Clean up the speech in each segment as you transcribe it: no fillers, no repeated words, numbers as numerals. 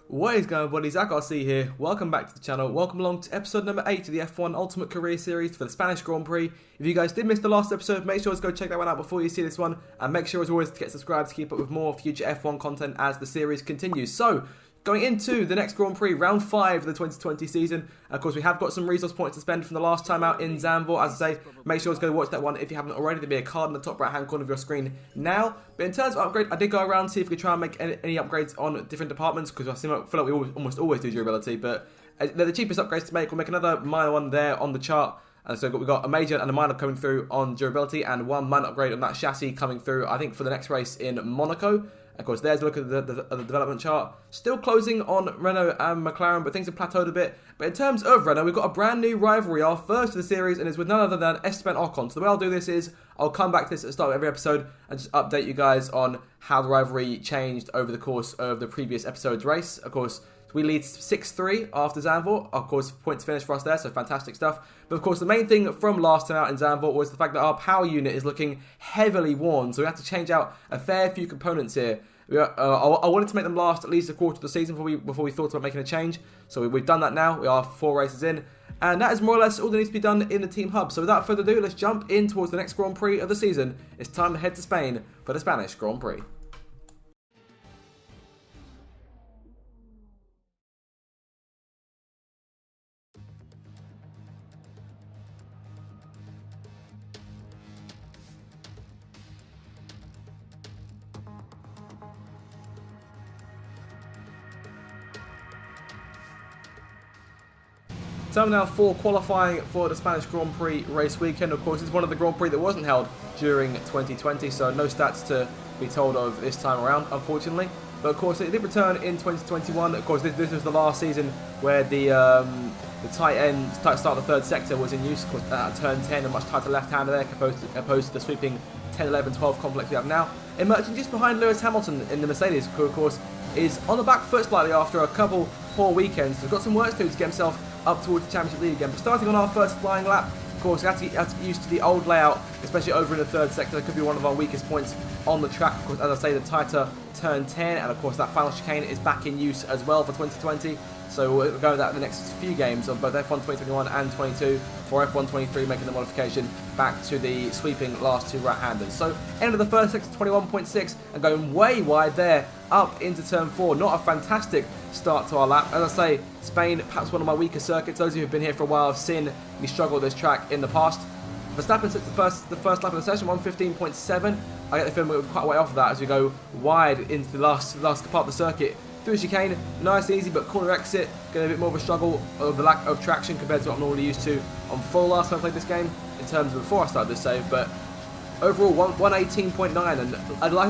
What is going on, buddies? Zach RC here. Welcome back to the channel. Welcome along to episode number 8 of the F1 Ultimate Career Series for the Spanish Grand Prix. If you guys did miss the last episode, make sure to go check that one out before you see this one. And make sure as always to get subscribed to keep up with more future F1 content as the series continues. So, going into the next Grand Prix, round 5 of the 2020 season. And of course, we have got some resource points to spend from the last time out in Zandvoort. As I say, make sure to go watch that one if you haven't already. There'll be a card in the top right-hand corner of your screen now. But in terms of upgrade, I did go around to see if we could try and make any upgrades on different departments, because I feel like we almost always do durability. But they're the cheapest upgrades to make. We'll make another minor one there on the chart. And so we've got a major and a minor coming through on durability, and one minor upgrade on that chassis coming through, I think, for the next race in Monaco. Of course, there's a look at the development chart. Still closing on Renault and McLaren, but things have plateaued a bit. But in terms of Renault, we've got a brand new rivalry, our first of the series, and it's with none other than Esteban Ocon. So the way I'll do this is, I'll come back to this at the start of every episode and just update you guys on how the rivalry changed over the course of the previous episode's race. Of course, we lead 6-3 after Zandvoort. Of course, points finish for us there, so fantastic stuff. But of course, the main thing from last time out in Zandvoort was the fact that our power unit is looking heavily worn. So we have to change out a fair few components here. I wanted to make them last at least a quarter of the season before we thought about making a change. So we've done that now. We are 4 races in. And that is more or less all that needs to be done in the team hub. So without further ado, let's jump in towards the next Grand Prix of the season. It's time to head to Spain for the Spanish Grand Prix. Terminal 4 qualifying for the Spanish Grand Prix race weekend. Of course, it's one of the Grand Prix that wasn't held during 2020, so no stats to be told of this time around, unfortunately. But of course, it did return in 2021. Of course, this was the last season where the tight start of the third sector was in use. Of course, at turn 10, a much tighter left-hander there, opposed to the sweeping 10, 11, 12 complex we have now. Emerging just behind Lewis Hamilton in the Mercedes, who of course is on the back foot slightly after a couple poor weekends. He's got some work to do to get himself up towards the championship lead again. But starting on our first flying lap, of course, we have to get used to the old layout, especially over in the third sector. That could be one of our weakest points on the track. Of course, as I say, the tighter turn 10, and of course that final chicane is back in use as well for 2020. So we'll go with that in the next few games of both F1 2021 and 22 for F1 23, making the modification back to the sweeping last two right-handers. So end of the first sector, 21.6, and going way wide there up into turn 4. Not a fantastic start to our lap. As I say, Spain, perhaps one of my weaker circuits. Those of you who've been here for a while have seen me struggle with this track in the past. Verstappen took the first lap of the session, 1:15.7. I get the feeling we're quite a way off of that as we go wide into the last part of the circuit. Through chicane, nice and easy, but corner exit, getting a bit more of a struggle of the lack of traction compared to what I'm already used to on full last time I played this game, in terms of before I started this save. But overall, 118.9, and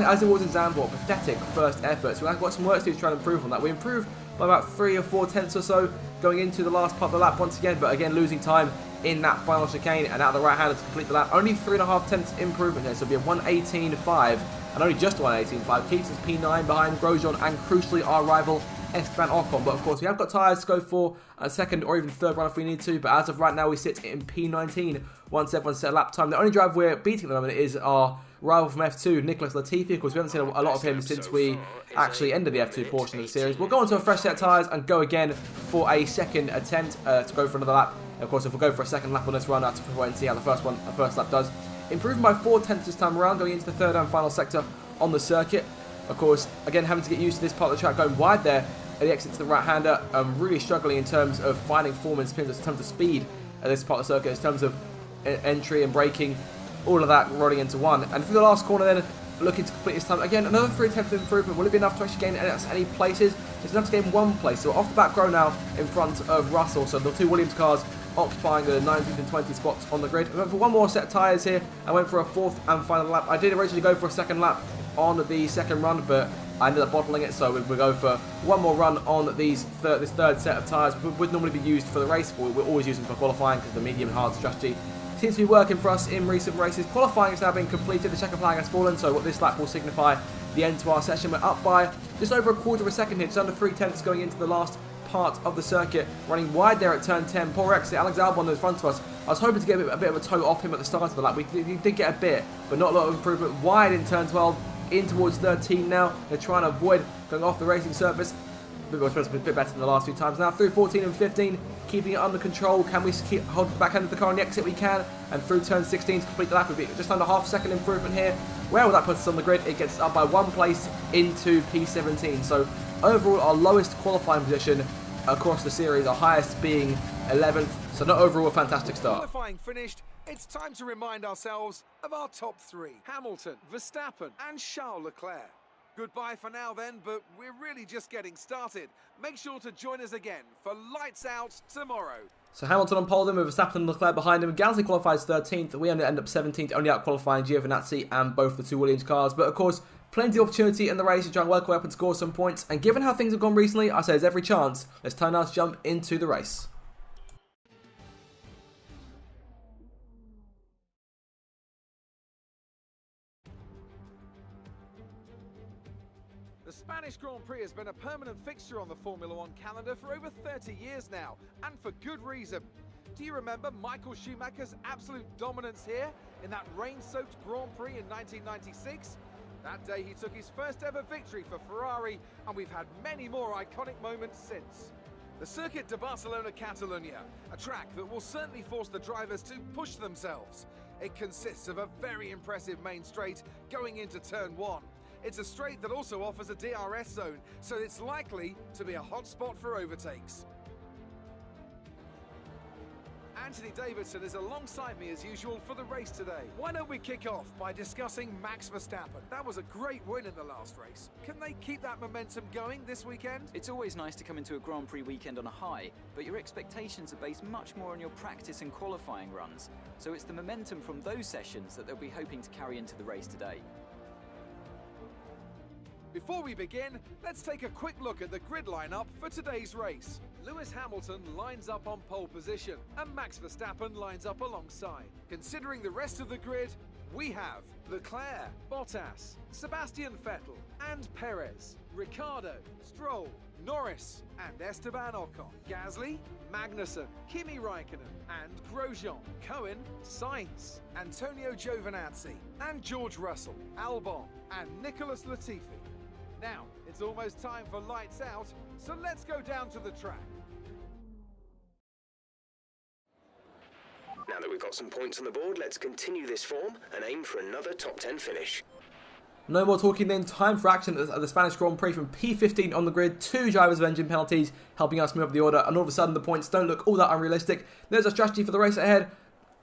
as it was in Zandvoort, pathetic first effort. So we've got some work to do to try and improve on that. We improved by about 3 or 4 tenths or so going into the last part of the lap once again, but again losing time in that final chicane and out of the right hander to complete the lap. Only 3.5 tenths improvement here, so it'll be a 118.5, and only just 118.5. Keeps us P9 behind Grosjean and crucially our rival Esteban Ocon. But of course, we have got tyres to go for a second or even third run if we need to. But as of right now, we sit in P19 once everyone's set a lap time. The only driver we're beating at the moment is our rival from F2, Nicholas Latifi. Of course, we haven't seen a lot of him since we actually ended the F2 portion of the series. We'll go on to a fresh set of tyres and go again for a second attempt to go for another lap. Of course, if we go for a second lap on this run, I have to wait and see how the first lap does. Improving by 4 tenths this time around, going into the third and final sector on the circuit. Of course, again, having to get used to this part of the track, going wide there at the exit to the right-hander. Really struggling in terms of finding form and spins, in terms of speed at this part of the circuit, in terms of entry and braking, all of that rolling into one. And for the last corner then, looking to complete this time. Again, another 3 attempts of improvement. Will it be enough to actually gain any places? It's enough to gain 1 place. So off the back row now in front of Russell. So the 2 Williams cars occupying the 19th and 20th spots on the grid. I went for 1 more set of tyres here. I went for a 4th and final lap. I did originally go for a second lap on the second run, but I ended up bottling it, so we'll go for 1 more run on this third set of tyres. Would normally be used for the race, but we're always using for qualifying because the medium and hard strategy seems to be working for us in recent races. Qualifying has now been completed, the checker flag has fallen, so what this lap will signify the end to our session. We're up by just over a quarter of a second here, just under 3 tenths going into the last part of the circuit, running wide there at turn 10. Poor exit, Alex Albon in front of us. I was hoping to get a bit of a toe off him at the start of the lap. We did get a bit, but not a lot of improvement. Wide in turn 12, in towards 13 now. They're trying to avoid going off the racing surface. a bit better than the last few times. Now through 14 and 15, keeping it under control. Can we keep hold the back end of the car on the exit? We can. And through turn 16 to complete the lap, would be just under half a second improvement here. Where will that put us on the grid? It gets up by 1 place into P17. So overall, our lowest qualifying position across the series, our highest being 11th. So not overall a fantastic start. Qualifying finished. It's time to remind ourselves of our top 3. Hamilton, Verstappen and Charles Leclerc. Goodbye for now then, but we're really just getting started. Make sure to join us again for Lights Out tomorrow. So Hamilton on pole then with Verstappen and Leclerc behind him. Gasly qualifies 13th. We only end up 17th, only out qualifying Giovinazzi and both the 2 Williams cars. But of course, plenty of opportunity in the race to try and work way up and score some points. And given how things have gone recently, I say there's every chance. Let's turn now to jump into the race. The Spanish Grand Prix has been a permanent fixture on the Formula One calendar for over 30 years now, and for good reason. Do you remember Michael Schumacher's absolute dominance here in that rain-soaked Grand Prix in 1996? That day he took his first ever victory for Ferrari, and we've had many more iconic moments since. The Circuit de Barcelona-Catalunya, a track that will certainly force the drivers to push themselves. It consists of a very impressive main straight going into turn 1. It's a straight that also offers a DRS zone, so it's likely to be a hot spot for overtakes. Anthony Davidson is alongside me as usual for the race today. Why don't we kick off by discussing Max Verstappen? That was a great win in the last race. Can they keep that momentum going this weekend? It's always nice to come into a Grand Prix weekend on a high, but your expectations are based much more on your practice and qualifying runs. So it's the momentum from those sessions that they'll be hoping to carry into the race today. Before we begin, let's take a quick look at the grid lineup for today's race. Lewis Hamilton lines up on pole position, and Max Verstappen lines up alongside. Considering the rest of the grid, we have Leclerc, Bottas, Sebastian Vettel, and Perez, Ricciardo, Stroll, Norris, and Esteban Ocon, Gasly, Magnussen, Kimi Raikkonen, and Grosjean, Cohen, Sainz, Antonio Giovinazzi, and George Russell, Albon, and Nicholas Latifi. Now, it's almost time for Lights Out, so let's go down to the track. Now that we've got some points on the board, let's continue this form and aim for another top 10 finish. No more talking then, time for action at the Spanish Grand Prix from P15 on the grid. 2 drivers of engine penalties helping us move up the order, and all of a sudden the points don't look all that unrealistic. There's a strategy for the race ahead.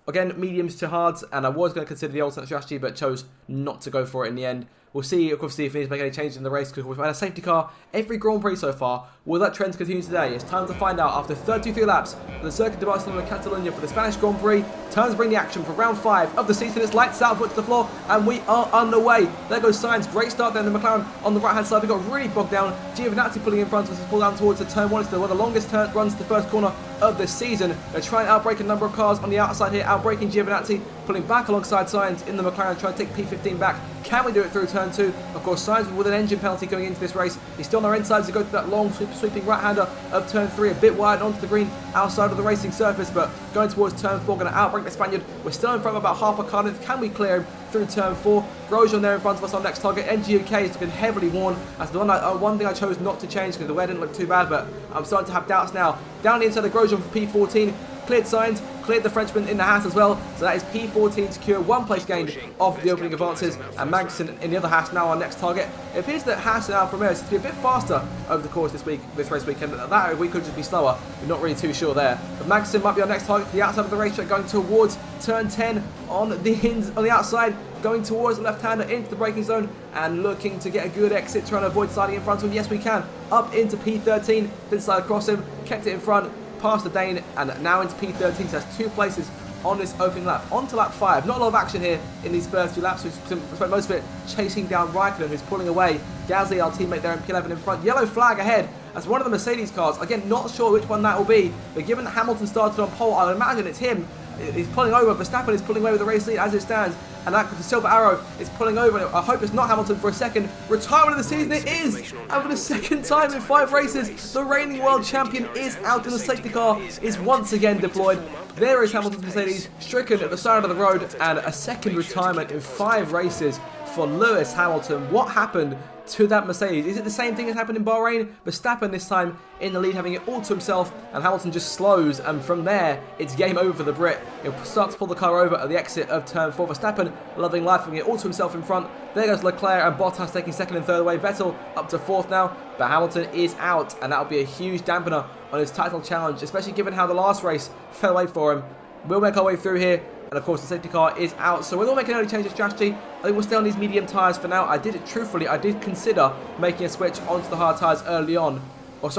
Again, mediums to hards, and I was going to consider the alternate strategy, but chose not to go for it in the end. We'll see, of course, if he needs to make any changes in the race, because we've had a safety car every Grand Prix so far. Will that trend continue today? It's time to find out after 33 laps of the Circuit de Barcelona-Catalunya for the Spanish Grand Prix. Turns bring the action for round 5 of the season. It's Lights Out, foot to the floor, and we are underway. There goes Sainz, great start there in the McLaren on the right-hand side. We got really bogged down. Giovinazzi pulling in front of us, pulled down towards the turn 1. It's one of the longest runs to the first corner of the season. They're trying to outbrake a number of cars on the outside here, outbraking Giovinazzi, pulling back alongside Sainz in the McLaren, trying to take P15 back. Can we do it through turn 2? Of course, Sainz with an engine penalty going into this race. He's still on our insides to go through that long sweeping right-hander of turn 3, a bit wide onto the green outside of the racing surface, but going towards turn 4, going to outbrake the Spaniard. We're still in front of about half a car length. Can we clear him through turn 4? Grosjean there in front of us on next target. NGUK has been heavily worn. That's the one thing I chose not to change because the wear didn't look too bad, but I'm starting to have doubts now. Down the inside of Grosjean for P14. Cleared Sainz, cleared the Frenchman in the Haas as well. So that is P14 secure, 1 place gained off the opening advances. And Magnussen in the other Haas now our next target. It appears that Haas and Alfa Romeo seem to be a bit faster over the course this race weekend. That we could just be slower. We're not really too sure there. But Magnussen might be our next target to the outside of the racetrack, going towards turn 10 on the outside, going towards the left-hander into the braking zone and looking to get a good exit, trying to avoid sliding in front of him. Yes, we can. Up into P13, didn't slide across him, kept it in front, past the Dane, and now into P13, so that's 2 places on this opening lap. On to lap 5. Not a lot of action here in these first 2 laps. We've spent most of it chasing down Raikkonen, who's pulling away. Gasly, our teammate there in P11 in front. Yellow flag ahead as one of the Mercedes cars. Again, not sure which one that will be, but given that Hamilton started on pole, I would imagine it's him. He's pulling over. Verstappen is pulling away with the race lead as it stands. And that the Silver Arrow is pulling over. I hope it's not Hamilton for a second. Retirement of the season, it is! And for the second time in 5 races, the reigning world champion is out in the safety car, is once again deployed. There is Hamilton's Mercedes, stricken at the side of the road, and a second retirement in 5 races for Lewis Hamilton. What happened to that Mercedes. Is it the same thing that happened in Bahrain? Verstappen this time in the lead, having it all to himself, and Hamilton just slows, and from there, it's game over for the Brit. He'll start to pull the car over at the exit of turn 4. Verstappen loving life, having it all to himself in front. There goes Leclerc and Bottas taking second and third away. Vettel up to fourth now, but Hamilton is out, and that'll be a huge dampener on his title challenge, especially given how the last race fell away for him. We'll make our way through here, and of course the safety car is out, so we'll all make an early change of strategy. I think we'll stay on these medium tyres for now. I did consider making a switch onto the hard tyres early on, or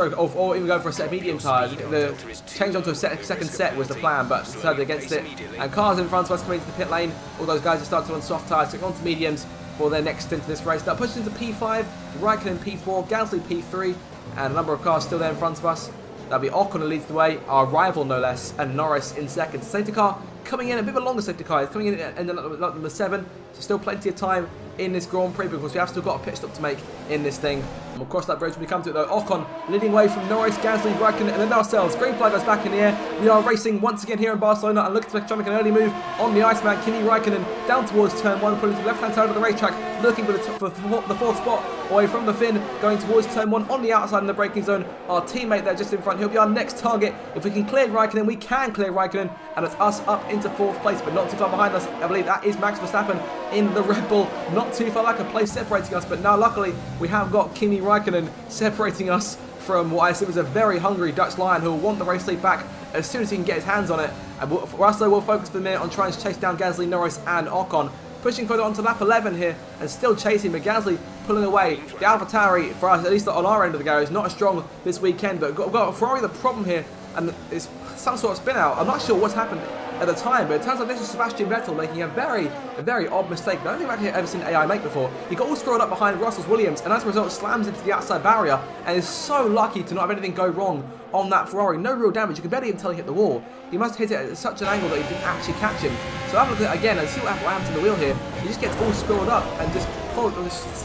even going for a set of medium tyres. The change onto a second set was the plan, but decided against it. And cars in front of us coming into the pit lane, all those guys are starting on soft tyres, so onto mediums for their next stint in this race. That pushes into P5, Raikkonen P4, Gasly P3, and a number of cars still there in front of us. That'll be Ocon who leads the way, our rival no less, and Norris in second. Safety car coming in, a bit of a longer safety car. It's coming in at number 7, so still plenty of time in this Grand Prix because we have still got a pit stop to make in this thing. And we'll cross that bridge when we come to it though. Ocon leading away from Norris, Gasly, Raikkonen, and then ourselves. Green flag goes back in the air. We are racing once again here in Barcelona and looking to try and make an early move on the Iceman. Kimi Raikkonen down towards turn 1, pulling to the left-hand side of the racetrack, looking for the fourth spot away from the Finn, going towards turn 1 on the outside in the braking zone. Our teammate there just in front, he'll be our next target. If we can clear Raikkonen, we can clear Raikkonen, and it's us up into 4th place, but not too far behind us. I believe that is Max Verstappen in the Red Bull, not too far, like a place separating us, but now luckily we have got Kimi Raikkonen separating us from what I assume is a very hungry Dutch Lion who will want the race lead back as soon as he can get his hands on it. And for us though, we'll focus for the minute on trying to chase down Gasly, Norris and Ocon. Pushing further onto lap 11 here and still chasing, but Gasly pulling away. The AlphaTauri, for us, at least on our end of the garage, is not as strong this weekend, but we've got Ferrari the problem here, and it's some sort of spin out. I'm not sure what's happened at the time, but it turns out this is Sebastian Vettel making a very odd mistake. I don't think I've ever seen AI make before. He got all scrolled up behind Russell's Williams, and as a result slams into the outside barrier, and is so lucky to not have anything go wrong on that Ferrari. No real damage. You can barely even tell he hit the wall. He must have hit it at such an angle that he didn't actually catch him. So have a look at it again and see what happens to the wheel here. He just gets all scrolled up and just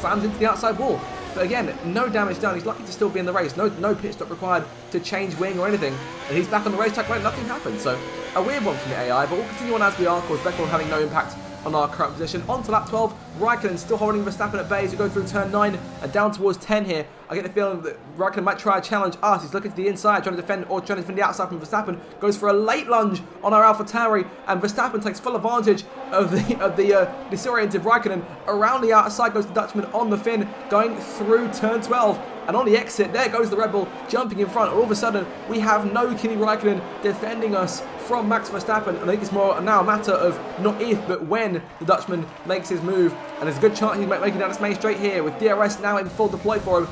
slams into the outside wall. But again, no damage done. He's lucky to still be in the race. No pit stop required to change wing or anything. And he's back on the racetrack like nothing happened. So a weird one from the AI, but we'll continue on as we are. Of course, Vettel having no impact on our current position. On to lap 12, Raikkonen still holding Verstappen at bay as we go through turn 9 and down towards 10 here. I get the feeling that Raikkonen might try to challenge us. He's looking to the inside, trying to defend the outside from Verstappen. Goes for a late lunge on our AlphaTauri, and Verstappen takes full advantage of the disoriented Raikkonen. Around the outside goes the Dutchman on the Finn, going through turn 12. And on the exit, there goes the Red Bull jumping in front. All of a sudden, we have no Kimi Raikkonen defending us from Max Verstappen. I think it's more now a matter of not if, but when the Dutchman makes his move. And there's a good chance he's making down this main straight here with DRS now in full deploy for him.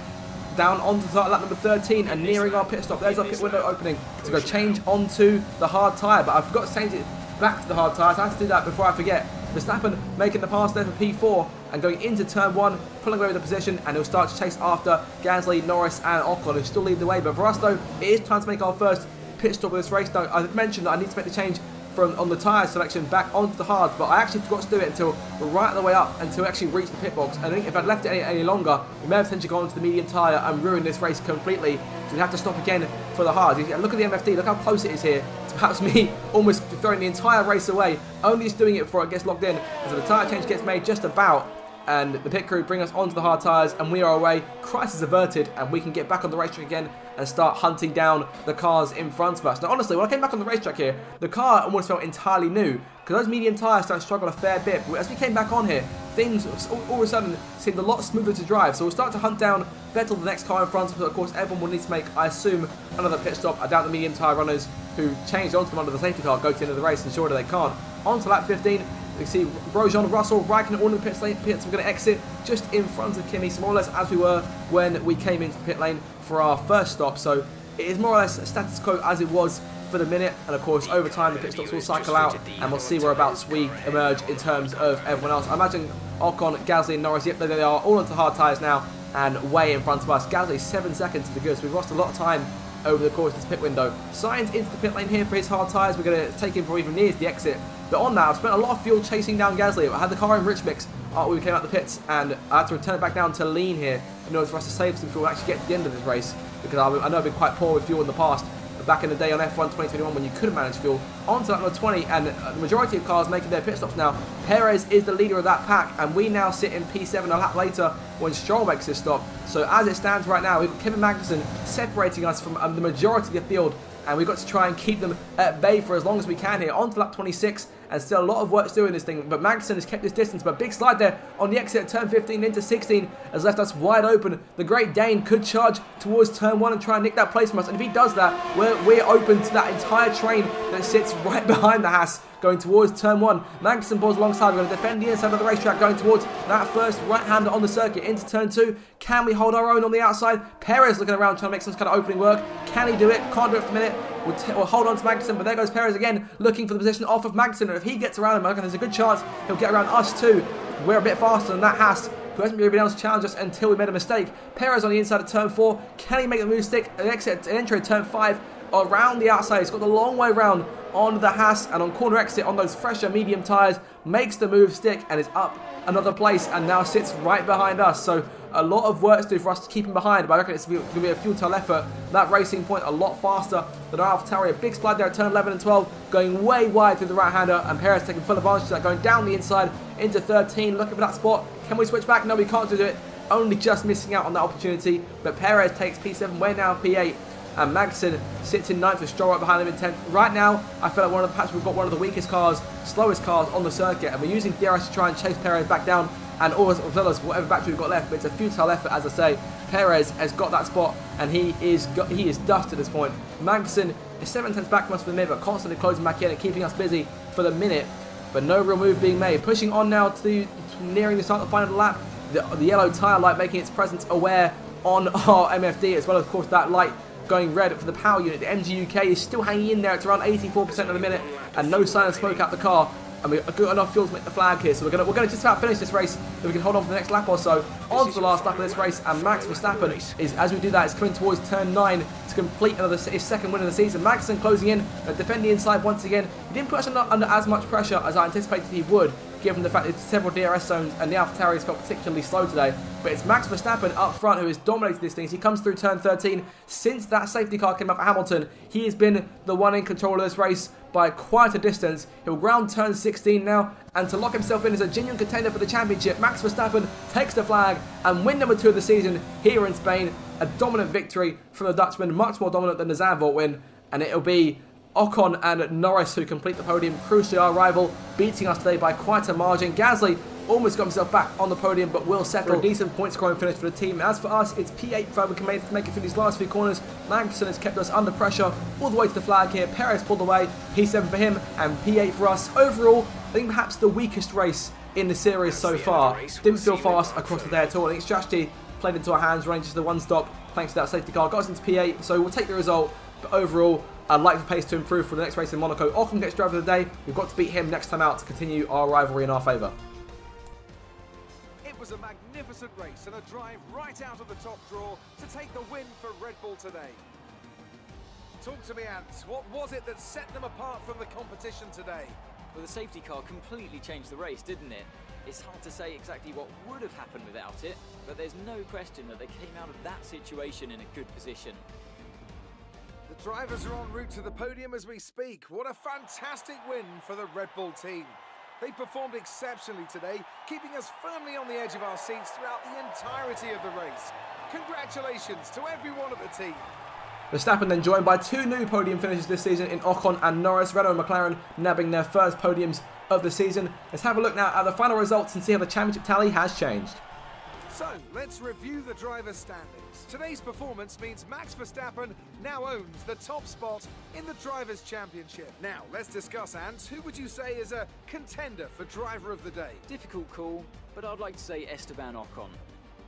Down onto lap number 13 and nearing our pit stop. There's our pit window opening to go change onto the hard tyre. But I forgot to change it back to the hard tyre, so I have to do that before I forget. Verstappen making the pass there for P4 and going into turn 1, pulling away with the position, and he'll start to chase after Gasly, Norris and Ocon, who still lead the way. But for us though, it is time to make our first pit stop of this race. Now, I mentioned that I need to make the change from on the tyre selection back onto the hards, but I actually forgot to do it until right on the way up, until we actually reached the pit box. And I think if I'd left it any longer, we may have potentially gone into the medium tyre and ruined this race completely. So we'd have to stop again for the hards. Look at the MFD, look how close it is here. It's perhaps me almost throwing the entire race away, only just doing it before it gets locked in. So the tyre change gets made just about, and the pit crew bring us onto the hard tyres, and we are away. Crisis averted, and we can get back on the racetrack again and start hunting down the cars in front of us. Now honestly, when I came back on the racetrack here, the car almost felt entirely new, because those medium tyres started to struggle a fair bit. But as we came back on here, things all of a sudden seemed a lot smoother to drive. So we'll start to hunt down Vettel, the next car in front of us. Of course, everyone will need to make, I assume, another pit stop. I doubt the medium tyre runners who changed onto them under the safety car go to the end of the race, and surely they can't. On to lap 15. You see Grosjean, Russell, Raikkonen all in the pits. We're going to exit just in front of Kimi, more or less as we were when we came into the pit lane for our first stop. So it is more or less status quo as it was for the minute, and of course over time the pit stops will cycle out and we'll see whereabouts we emerge in terms of everyone else. I imagine Ocon, Gasly and Norris, yep, they are all onto hard tyres now and way in front of us. Gasly 7 seconds to the good, so we've lost a lot of time over the course of this pit window. Sainz into the pit lane here for his hard tyres. We're going to take him for even near the exit. But on that, I've spent a lot of fuel chasing down Gasly. I had the car in rich mix when we came out the pits, and I had to return it back down to lean here in order for us to save some fuel and actually get to the end of this race, because I know I've been quite poor with fuel in the past. back in the day on F1 2021 when you couldn't manage fuel. On to lap number 20, and the majority of cars making their pit stops now. Perez is the leader of that pack, and we now sit in P7 a lap later when Stroll makes his stop. So as it stands right now, we've got Kevin Magnussen separating us from the majority of the field, and we've got to try and keep them at bay for as long as we can here. On to lap 26, and still a lot of work to do in this thing, but Magnussen has kept his distance, but big slide there on the exit at turn 15 into 16 has left us wide open. The Great Dane could charge towards turn 1 and try and nick that place from us, and if he does that, we're open to that entire train that sits right behind the Haas going towards turn 1. Magnussen balls alongside. We're going to defend the inside of the racetrack going towards that first right-hander on the circuit into turn 2. Can we hold our own on the outside? Perez looking around trying to make some kind of opening work. Can he do it? Can't do it for a minute. We'll hold on to Magnussen, but there goes Perez again, looking for the position off of Magnussen. And if he gets around him, I reckon there's a good chance he'll get around us too. We're a bit faster than that Haas, who hasn't really been able to challenge us until we made a mistake. Perez on the inside of turn 4. Can he make the move stick? An exit, an entry at turn 5. Around the outside, he's got the long way round on the Haas, and on corner exit on those fresher medium tyres, makes the move stick and is up another place and now sits right behind us. So a lot of work to do for us to keep him behind, but I reckon it's going to be a futile effort. That racing point a lot faster than our AlphaTauri. A big slide there at turn 11 and 12, going way wide through the right-hander, and Perez taking full advantage of that, going down the inside into 13, looking for that spot. Can we switch back? No, we can't do it. Only just missing out on that opportunity, but Perez takes P7, we're now P8. And Magnussen sits in 9th with Stroll right behind him in 10th. Right now, I feel like perhaps we've got one of the weakest cars, slowest cars on the circuit, and we're using DRS to try and chase Perez back down, and as well as whatever battery we've got left. But it's a futile effort, as I say. Perez has got that spot, and he is dust at this point. Magnussen is 7/10 back from us for the minute, but constantly closing back in and keeping us busy for the minute. But no real move being made. Pushing on now to nearing the start of the final lap. The yellow tyre light making its presence aware on our MFD, as well as, of course, that light going red for the power unit. The MG UK is still hanging in there. It's around 84% of the minute, and no sign of smoke out the car. And we've got enough fuel to make the flag here, so we're gonna just about finish this race if we can hold on for the next lap or so. On to the last lap of this race, and Max Verstappen is, as we do that, is coming towards turn 9 to complete his second win of the season. Magnussen closing in, defending inside once again. He didn't put us under as much pressure as I anticipated he would, given the fact that there's several DRS zones and the AlphaTauri has felt particularly slow today. But it's Max Verstappen up front who has dominated these things. He comes through turn 13. Since that safety car came up for Hamilton, he has been the one in control of this race by quite a distance. He'll ground turn 16 now, and to lock himself in as a genuine contender for the championship, Max Verstappen takes the flag and win number 2 of the season here in Spain. A dominant victory from the Dutchman, much more dominant than the Zandvoort win, and it'll be Ocon and Norris who complete the podium. Crucially, our rival beating us today by quite a margin. Gasly almost got himself back on the podium, but will settle for a decent point scoring finish for the team. As for us, it's P8 for we can make it through these last few corners. Magnussen has kept us under pressure all the way to the flag here. Perez pulled away, P7 for him, and P8 for us. Overall, I think perhaps the weakest race in the series so far. Didn't feel fast across the day at all. I think strategy played into our hands, range to the one stop, thanks to that safety car. Got us into P8, so we'll take the result, but overall, I'd like the pace to improve for the next race in Monaco. Ocon gets driver of the day. We've got to beat him next time out to continue our rivalry in our favour. It was a magnificent race and a drive right out of the top draw to take the win for Red Bull today. Talk to me, Ant. What was it that set them apart from the competition today? Well, the safety car completely changed the race, didn't it? It's hard to say exactly what would have happened without it, but there's no question that they came out of that situation in a good position. The drivers are en route to the podium as we speak. What a fantastic win for the Red Bull team. They performed exceptionally today, keeping us firmly on the edge of our seats throughout the entirety of the race. Congratulations to everyone at the team. Verstappen then joined by 2 new podium finishes this season in Ocon and Norris. Renault and McLaren nabbing their first podiums of the season. Let's have a look now at the final results and see how the championship tally has changed. So, let's review the driver's standings. Today's performance means Max Verstappen now owns the top spot in the Drivers' Championship. Now, let's discuss, Ant. Who would you say is a contender for Driver of the Day? Difficult call, but I'd like to say Esteban Ocon.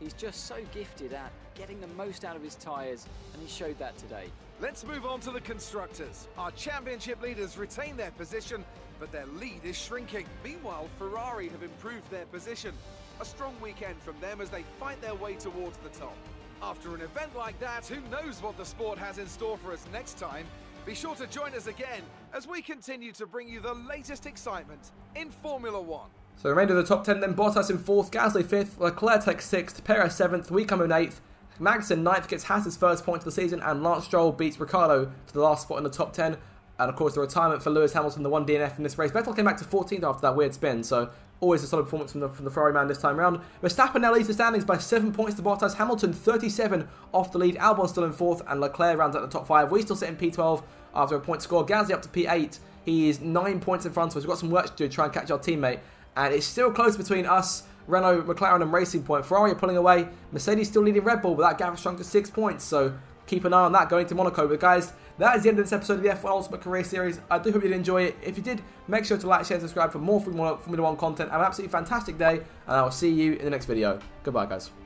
He's just so gifted at getting the most out of his tyres, and he showed that today. Let's move on to the Constructors. Our championship leaders retain their position, but their lead is shrinking. Meanwhile, Ferrari have improved their position. A strong weekend from them as they fight their way towards the top. After an event like that, who knows what the sport has in store for us next time? Be sure to join us again as we continue to bring you the latest excitement in Formula One. So the remainder of the top 10 then: Bottas in 4th, Gasly 5th, Leclerc takes 6th, Perez 7th, we come in 8th, Magnussen, 9th, gets Haas's first point of the season, and Lance Stroll beats Ricciardo to the last spot in the top 10. And of course, the retirement for Lewis Hamilton, the 1 DNF in this race. Vettel came back to 14th after that weird spin, so always a solid performance from the Ferrari man this time around. Verstappen now leads the standings by 7 points to Bottas. Hamilton 37 off the lead. Albon still in 4th, and Leclerc rounds out the top 5. We still sit in P12 after a point score. Gasly up to P8. He is 9 points in front of us. We've got some work to do to try and catch our teammate. And it's still close between us, Renault, McLaren and Racing Point. Ferrari are pulling away. Mercedes still leading Red Bull, but that gap has shrunk to 6 points. So keep an eye on that going to Monaco. But guys, that is the end of this episode of the F1 Ultimate Career Series. I do hope you did enjoy it. If you did, make sure to like, share and subscribe for more Formula 1 content. Have an absolutely fantastic day, and I will see you in the next video. Goodbye, guys.